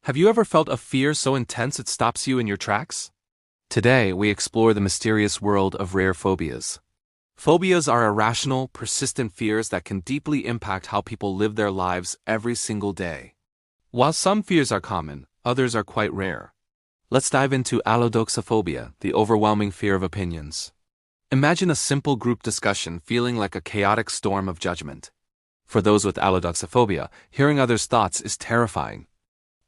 Have you ever felt a fear so intense it stops you in your tracks? Today, we explore the mysterious world of rare phobias. Phobias are irrational, persistent fears that can deeply impact how people live their lives every single day. While some fears are common, others are quite rare. Let's dive into allodoxophobia, the overwhelming fear of opinions. Imagine a simple group discussion feeling like a chaotic storm of judgment. For those with allodoxophobia, hearing others' thoughts is terrifying.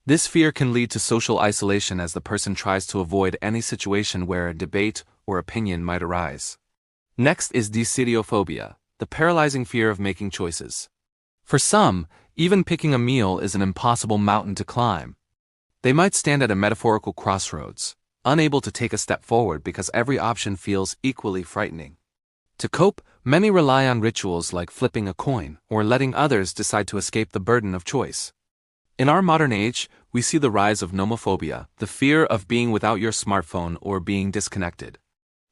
This fear can lead to social isolation as the person tries to avoid any situation where a debate or opinion might arise. Next is decidophobia, the paralyzing fear of making choices. For some, even picking a meal is an impossible mountain to climb. They might stand at a metaphorical crossroads, unable to take a step forward because every option feels equally frightening. To cope, many rely on rituals like flipping a coin or letting others decide to escape the burden of choice. In our modern age, we see the rise of nomophobia, the fear of being without your smartphone or being disconnected.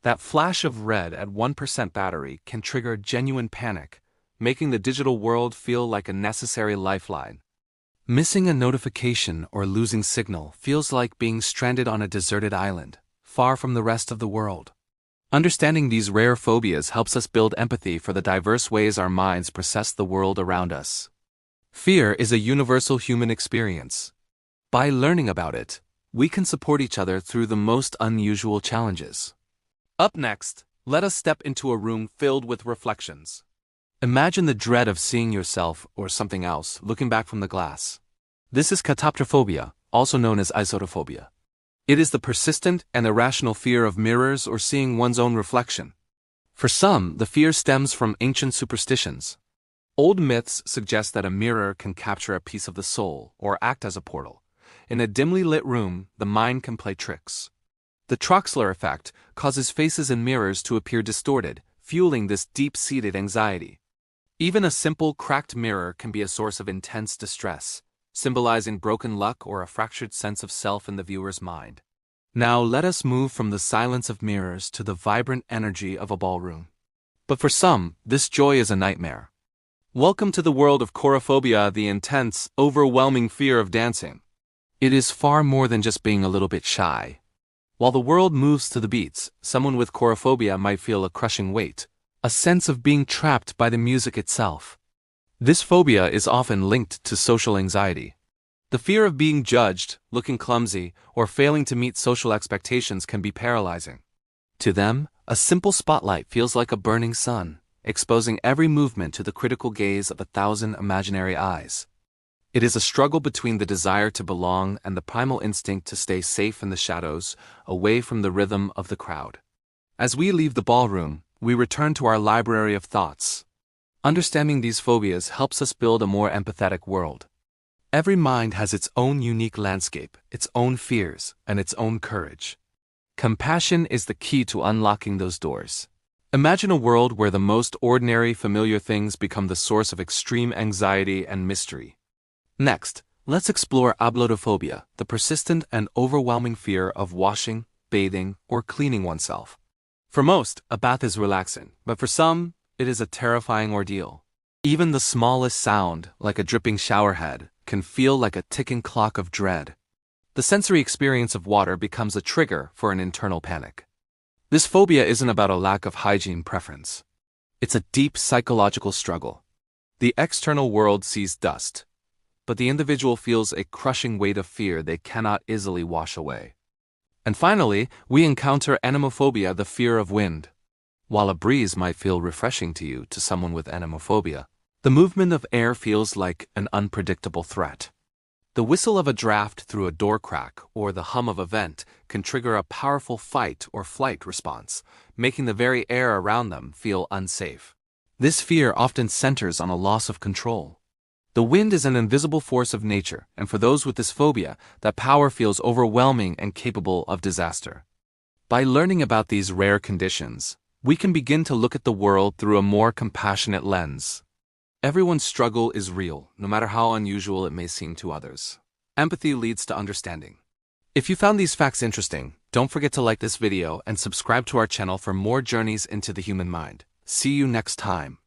That flash of red at 1% battery can trigger genuine panic, making the digital world feel like a necessary lifeline. Missing a notification or losing signal feels like being stranded on a deserted island, far from the rest of the world. Understanding these rare phobias helps us build empathy for the diverse ways our minds process the world around us. Fear is a universal human experience. By learning about it, we can support each other through the most unusual challenges. Up next, let us step into a room filled with reflections. Imagine the dread of seeing yourself or something else looking back from the glass. This is catoptrophobia, also known as isotophobia. It is the persistent and irrational fear of mirrors or seeing one's own reflection. For some, the fear stems from ancient superstitions. Old myths suggest that a mirror can capture a piece of the soul or act as a portal. In a dimly lit room, the mind can play tricks. The Troxler effect causes faces in mirrors to appear distorted, fueling this deep-seated anxiety. Even a simple cracked mirror can be a source of intense distress, symbolizing broken luck or a fractured sense of self in the viewer's mind. Now let us move from the silence of mirrors to the vibrant energy of a ballroom. But for some, this joy is a nightmare. Welcome to the world of chorophobia, the intense, overwhelming fear of dancing. It is far more than just being a little bit shy. While the world moves to the beats, someone with chorophobia might feel a crushing weight, a sense of being trapped by the music itself. This phobia is often linked to social anxiety. The fear of being judged, looking clumsy, or failing to meet social expectations can be paralyzing. To them, a simple spotlight feels like a burning sun, exposing every movement to the critical gaze of 1,000 imaginary eyes. It is a struggle between the desire to belong and the primal instinct to stay safe in the shadows, away from the rhythm of the crowd. As we leave the ballroom, we return to our library of thoughts. Understanding these phobias helps us build a more empathetic world. Every mind has its own unique landscape, its own fears, and its own courage. Compassion is the key to unlocking those doors. Imagine a world where the most ordinary, familiar things become the source of extreme anxiety and mystery. Next, let's explore ablotophobia, the persistent and overwhelming fear of washing, bathing, or cleaning oneself. For most, a bath is relaxing, but for some, it is a terrifying ordeal. Even the smallest sound, like a dripping shower head, can feel like a ticking clock of dread. The sensory experience of water becomes a trigger for an internal panic. This phobia isn't about a lack of hygiene preference. It's a deep psychological struggle. The external world sees dust, but the individual feels a crushing weight of fear they cannot easily wash away. And finally, we encounter anemophobia, the fear of wind. While a breeze might feel refreshing to you, to someone with anemophobia, the movement of air feels like an unpredictable threat. The whistle of a draft through a door crack or the hum of a vent can trigger a powerful fight or flight response, making the very air around them feel unsafe. This fear often centers on a loss of control. The wind is an invisible force of nature, and for those with this phobia, that power feels overwhelming and capable of disaster. By learning about these rare conditions, we can begin to look at the world through a more compassionate lens. Everyone's struggle is real, no matter how unusual it may seem to others. Empathy leads to understanding. If you found these facts interesting, don't forget to like this video and subscribe to our channel for more journeys into the human mind. See you next time.